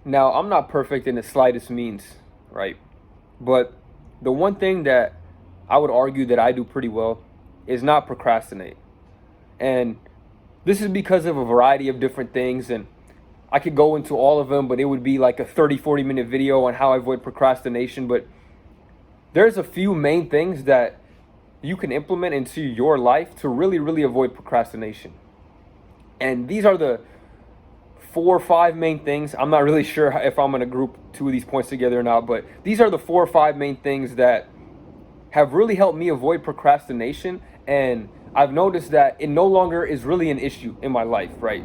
Now, I'm not perfect in the slightest means, right? But the one thing that I would argue that I do pretty well is not procrastinate. And this is because of a variety of different things. And I could go into all of them, but it would be like a 30, 40-minute video on how I avoid procrastination. But there's a few main things that you can implement into your life to really, really avoid procrastination. And these are the 4 or 5 main things. I'm not really sure if I'm going to group two of these points together or not, but these are the 4 or 5 main things that have really helped me avoid procrastination. And I've noticed that it no longer is really an issue in my life, right?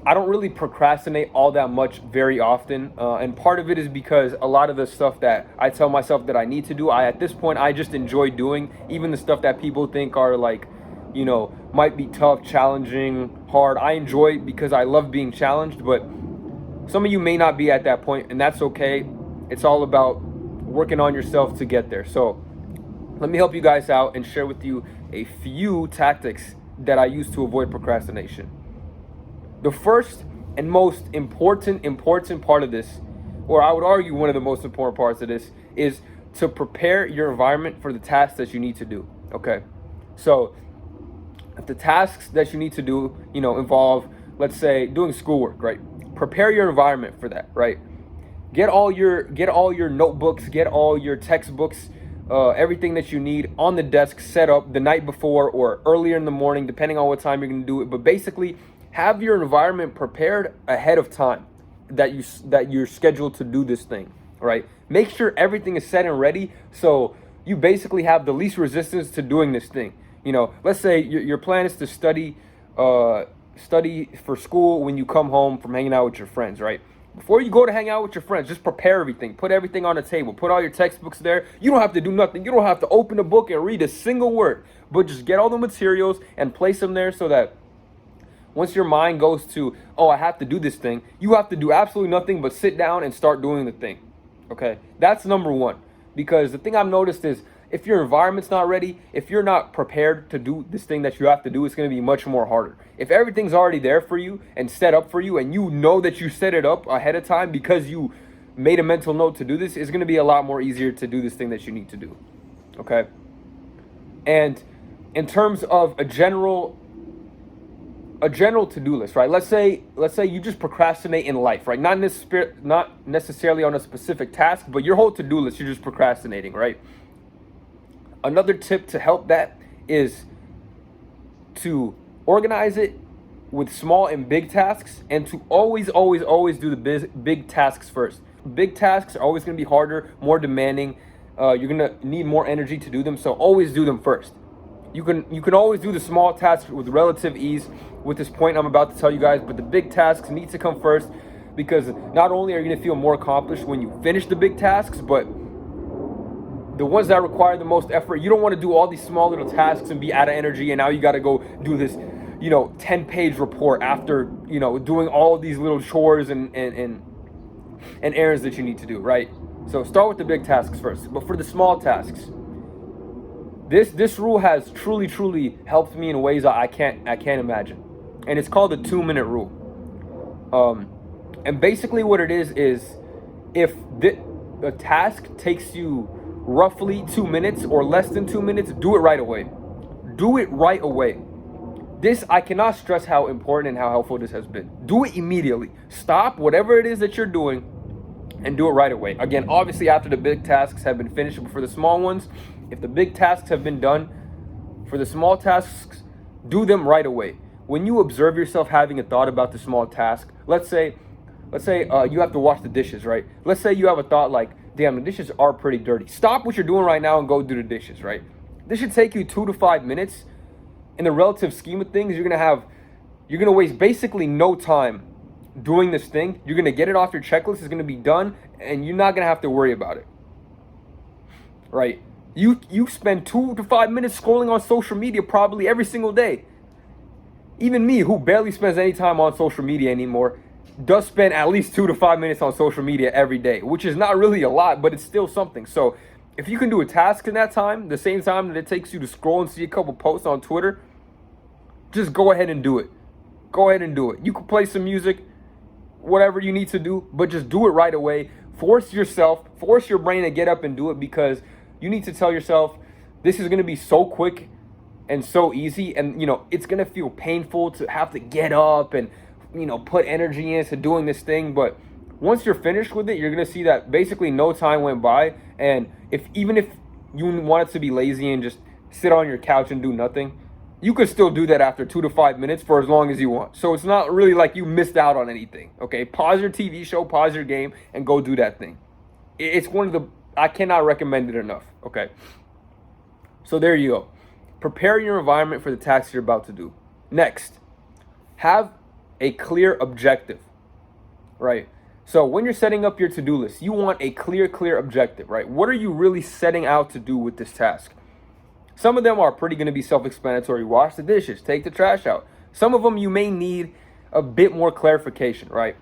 I don't really procrastinate all that much very often. And part of it is because a lot of the stuff that I tell myself that I need to do, at this point, I just enjoy doing. Even the stuff that people think are like, might be tough, challenging, hard. I enjoy it because I love being challenged. But some of you may not be at that point, and that's okay. It's all about working on yourself to get there. So let me help you guys out and share with you a few tactics that I use to avoid procrastination. The first and most important part of this, or I would argue one of the most important parts of this, is to prepare your environment for the tasks that you need to do. Okay, so if the tasks that you need to do, involve, let's say, doing schoolwork, right? Prepare your environment for that, right? Get all your notebooks, get all your textbooks, everything that you need on the desk set up the night before or earlier in the morning, depending on what time you're going to do it. But basically, have your environment prepared ahead of time that you're scheduled to do this thing, right? Make sure everything is set and ready so you basically have the least resistance to doing this thing. Let's say your plan is to study for school when you come home from hanging out with your friends, right? Before you go to hang out with your friends, just prepare everything. Put everything on the table. Put all your textbooks there. You don't have to do nothing. You don't have to open a book and read a single word, but just get all the materials and place them there so that once your mind goes to, oh, I have to do this thing, you have to do absolutely nothing but sit down and start doing the thing. Okay? That's number one. Because the thing I've noticed is if your environment's not ready, if you're not prepared to do this thing that you have to do, it's going to be much more harder. If everything's already there for you and set up for you, and you know that you set it up ahead of time because you made a mental note to do this, it's going to be a lot more easier to do this thing that you need to do. Okay? And in terms of a general to-do list, right? Let's say you just procrastinate in life, right? Not necessarily on a specific task, but your whole to-do list, you're just procrastinating, right? Another tip to help that is to organize it with small and big tasks, and to always do the big tasks first. Big tasks are always going to be harder, more demanding. You're going to need more energy to do them, so always do them first. You can always do the small tasks with relative ease with this point I'm about to tell you guys, but the big tasks need to come first, because not only are you going to feel more accomplished when you finish the big tasks, but the ones that require the most effort, you don't want to do all these small little tasks and be out of energy, and now you got to go do this 10-page report after doing all these little chores and errands that you need to do, right? So start with the big tasks first. But for the small tasks, this rule has truly helped me in ways I can't imagine, and it's called the 2-minute rule. And basically what it is if the task takes you roughly 2 minutes or less than 2 minutes, do it right away. Do it right away. This, I cannot stress how important and how helpful this has been. Do it immediately. Stop whatever it is that you're doing and do it right away. Again, obviously after the big tasks have been finished, but for the small ones, if the big tasks have been done, for the small tasks, do them right away. When you observe yourself having a thought about the small task, let's say you have to wash the dishes, right? Let's say you have a thought like, damn, the dishes are pretty dirty. Stop what you're doing right now and go do the dishes, right? This should take you 2 to 5 minutes. In the relative scheme of things, you're gonna waste basically no time doing this thing. You're gonna get it off your checklist. It's gonna be done, and you're not gonna have to worry about it, right? You spend 2 to 5 minutes scrolling on social media probably every single day. Even me, who barely spends any time on social media anymore, does spend at least 2 to 5 minutes on social media every day, which is not really a lot, but it's still something. So if you can do a task in that time, the same time that it takes you to scroll and see a couple posts on Twitter, just go ahead and do it. Go ahead and do it. You can play some music, whatever you need to do, but just do it right away. Force your brain to get up and do it, because you need to tell yourself this is going to be so quick and so easy, and it's going to feel painful to have to get up and put energy into doing this thing, but once you're finished with it, you're going to see that basically no time went by. And even if you wanted to be lazy and just sit on your couch and do nothing, you could still do that after 2 to 5 minutes for as long as you want. So it's not really like you missed out on anything. Okay, pause your TV show, pause your game, and go do that thing. It's I cannot recommend it enough. Okay, so there you go. Prepare your environment for the tasks you're about to do. Next, have a clear objective, right? So when you're setting up your to-do list, you want a clear objective, right? What are you really setting out to do with this task? Some of them are pretty going to be self-explanatory. Wash the dishes, take the trash out. Some of them you may need a bit more clarification, right?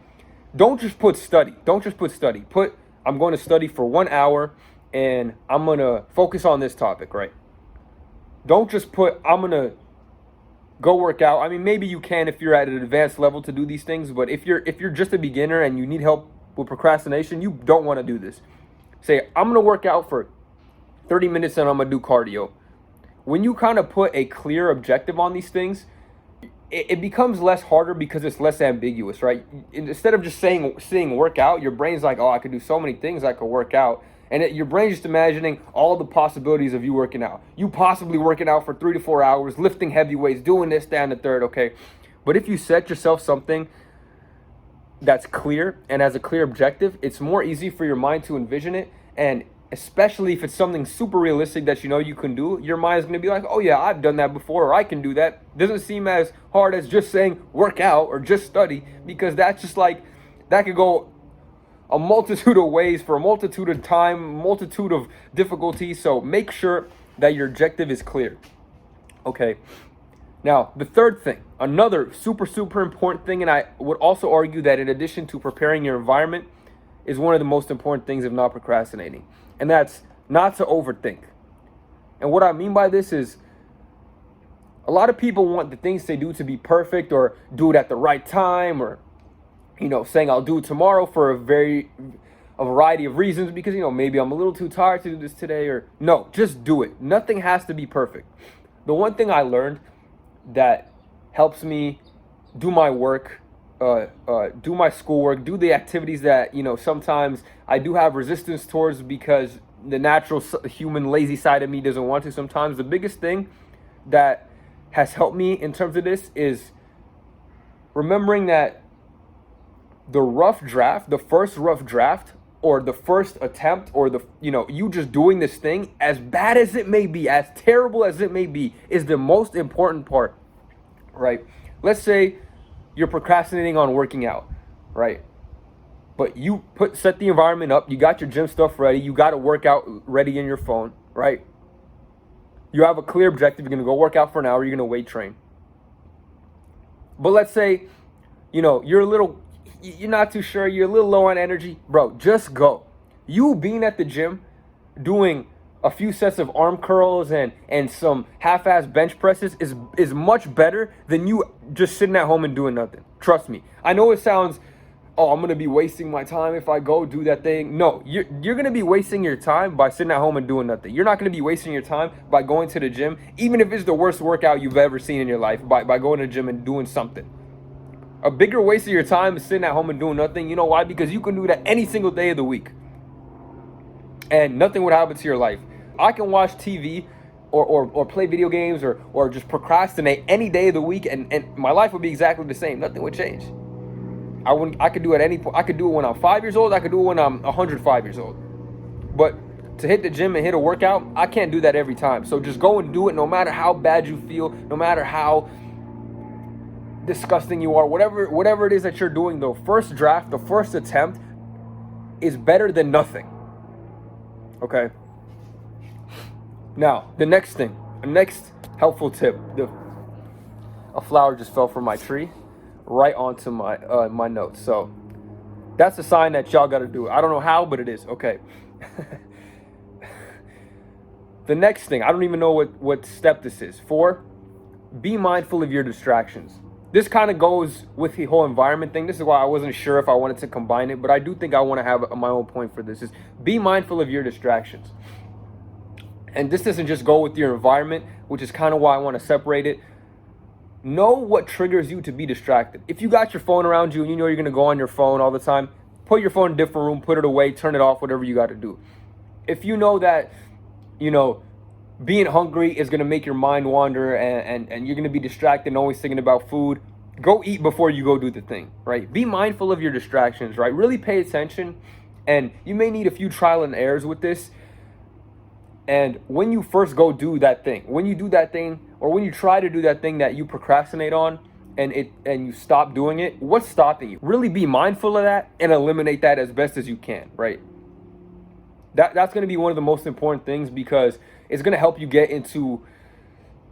Don't just put study. Put, I'm going to study for 1 hour and I'm going to focus on this topic, right? Don't just put, I'm going to go work out. I mean, maybe you can if you're at an advanced level to do these things, but if you're just a beginner and you need help with procrastination, you don't want to do this. Say, I'm going to work out for 30 minutes and I'm going to do cardio. When you kind of put a clear objective on these things, it becomes less harder because it's less ambiguous, right? Instead of just saying work out, your brain's like, oh, I could do so many things I could work out. And your brain's just imagining all the possibilities of you working out. You possibly working out for 3 to 4 hours, lifting heavy weights, doing this, that, and the third, okay? But if you set yourself something that's clear and has a clear objective, it's more easy for your mind to envision it. And especially if it's something super realistic that you can do, your mind is going to be like, oh yeah, I've done that before, or I can do that. It doesn't seem as hard as just saying work out or just study, because that's just like, that could go a multitude of ways for a multitude of time, multitude of difficulties. So make sure that your objective is clear. Okay. Now, the third thing, another super important thing, and I would also argue that in addition to preparing your environment, is one of the most important things of not procrastinating. And that's not to overthink. And what I mean by this is, a lot of people want the things they do to be perfect, or do it at the right time, or saying I'll do it tomorrow for a variety of reasons, because maybe I'm a little too tired to do this today, or no, just do it. Nothing has to be perfect. The one thing I learned that helps me do my work, do my schoolwork, do the activities that sometimes I do have resistance towards because the natural human lazy side of me doesn't want to sometimes. The biggest thing that has helped me in terms of this is remembering that the first rough draft, or the first attempt, or you just doing this thing, as bad as it may be, as terrible as it may be, is the most important part, right? Let's say you're procrastinating on working out, right? But you set the environment up, you got your gym stuff ready, you got a workout ready in your phone, right? You have a clear objective, you're going to go work out for an hour, you're going to weight train. But let's say, you're not too sure, you're a little low on energy, bro, just go. You being at the gym, doing a few sets of arm curls and some half-ass bench presses is much better than you just sitting at home and doing nothing. Trust me. I know it sounds, oh, I'm going to be wasting my time if I go do that thing. No, you're going to be wasting your time by sitting at home and doing nothing. You're not going to be wasting your time by going to the gym, even if it's the worst workout you've ever seen in your life, by going to the gym and doing something. A bigger waste of your time is sitting at home and doing nothing. You know why? Because you can do that any single day of the week, and nothing would happen to your life. I can watch TV or play video games or just procrastinate any day of the week, and my life would be exactly the same. Nothing would change. I could do it at any point. I could do it when I'm 5 years old. I could do it when I'm 105 years old. But to hit the gym and hit a workout, I can't do that every time. So just go and do it, no matter how bad you feel, no matter how disgusting you are, whatever it is that you're doing. The first draft, the first attempt is better than nothing. Okay. Now, the next helpful tip. A flower just fell from my tree right onto my notes. So that's a sign that y'all got to do it. I don't know how, but it is. Okay. The next thing, I don't even know what step this is. 4, be mindful of your distractions. this kind of goes with the whole environment thing. This is why I wasn't sure if I wanted to combine it, but I do think I want to have my own point for this, is be mindful of your distractions. And this doesn't just go with your environment, which is kind of why I want to separate it. Know what triggers you to be distracted. If you got your phone around you and you know you're going to go on your phone all the time, put your phone in a different room, put it away, turn it off, whatever you got to do. If you know that, being hungry is going to make your mind wander and you're going to be distracted and always thinking about food, go eat before you go do the thing, right? Be mindful of your distractions, right? Really pay attention. And you may need a few trial and errors with this. And when you first go do that thing, when you do that thing, or when you try to do that thing that you procrastinate on and you stop doing it, what's stopping you? Really be mindful of that and eliminate that as best as you can, right? That's going to be one of the most important things, because it's going to help you get into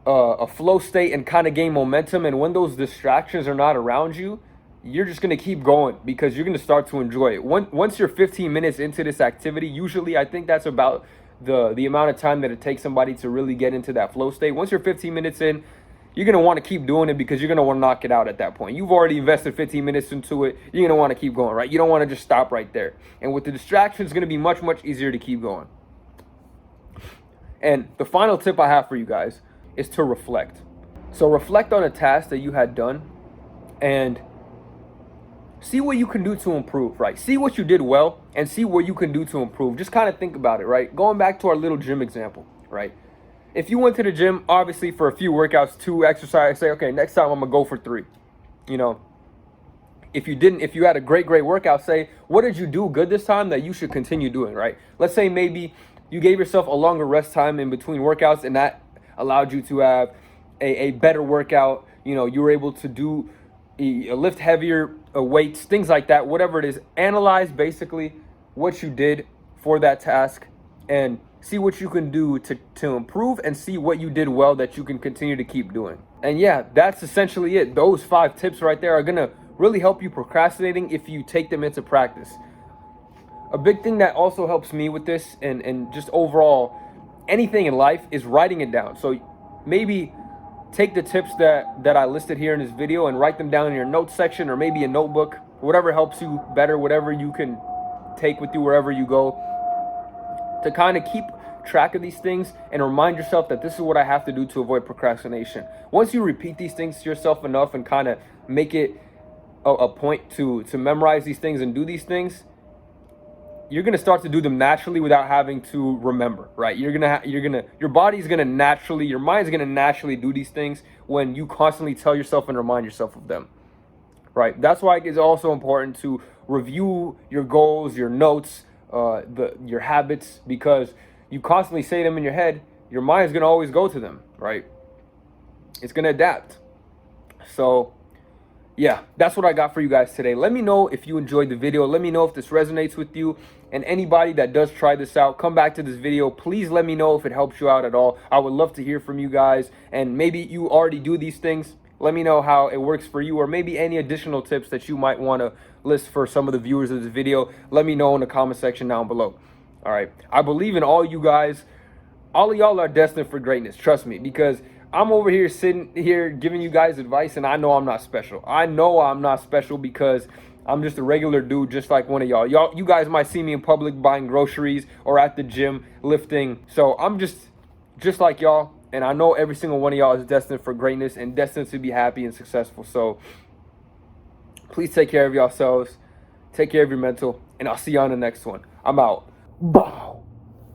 a flow state and kind of gain momentum. And when those distractions are not around you, you're just going to keep going, because you're going to start to enjoy it. Once you're 15 minutes into this activity, usually I think that's about the amount of time that it takes somebody to really get into that flow state. Once you're 15 minutes in, you're going to want to keep doing it, because you're going to want to knock it out at that point. You've already invested 15 minutes into it. You're going to want to keep going, right? You don't want to just stop right there. And with the distractions, it's going to be much, much easier to keep going. And the final tip I have for you guys is to reflect. So reflect on a task that you had done and see what you can do to improve, right? See what you did well and see what you can do to improve. Just kind of think about it, right? Going back to our little gym example, right? If you went to the gym, obviously for a few workouts, 2 exercises, say, okay, next time I'm gonna go for 3. If you had a great workout, say, what did you do good this time that you should continue doing, right? Let's say maybe you gave yourself a longer rest time in between workouts, and that allowed you to have a better workout. You were able to lift heavier weights, things like that, whatever it is. Analyze basically what you did for that task and see what you can do to improve, and see what you did well that you can continue to keep doing. And yeah, that's essentially it. Those 5 tips right there are gonna really help you procrastinating if you take them into practice. A big thing that also helps me with this and just overall anything in life is writing it down. So maybe take the tips that I listed here in this video and write them down in your notes section, or maybe a notebook, whatever helps you better, whatever you can take with you wherever you go, to kind of keep track of these things and remind yourself that this is what I have to do to avoid procrastination. Once you repeat these things to yourself enough and kind of make it a point to memorize these things and do these things, you're going to start to do them naturally without having to remember, right? Your mind's going to naturally do these things when you constantly tell yourself and remind yourself of them, right? That's why it's also important to review your goals, your notes, your habits, because you constantly say them in your head. Your mind's going to always go to them, right? It's going to adapt. So yeah, that's what I got for you guys today. Let me know if you enjoyed the video. Let me know if this resonates with you. And anybody that does try this out, come back to this video. Please let me know if it helps you out at all. I would love to hear from you guys. And maybe you already do these things. Let me know how it works for you, or maybe any additional tips that you might want to list for some of the viewers of this video. Let me know in the comment section down below. All right. I believe in all you guys. All of y'all are destined for greatness. Trust me, because I'm over here sitting here giving you guys advice, and I know I'm not special. I know I'm not special because I'm just a regular dude, just like one of y'all. You guys might see me in public buying groceries or at the gym lifting. So I'm just like y'all, and I know every single one of y'all is destined for greatness and destined to be happy and successful. So please take care of yourselves, take care of your mental, and I'll see you on the next one. I'm out. Bow.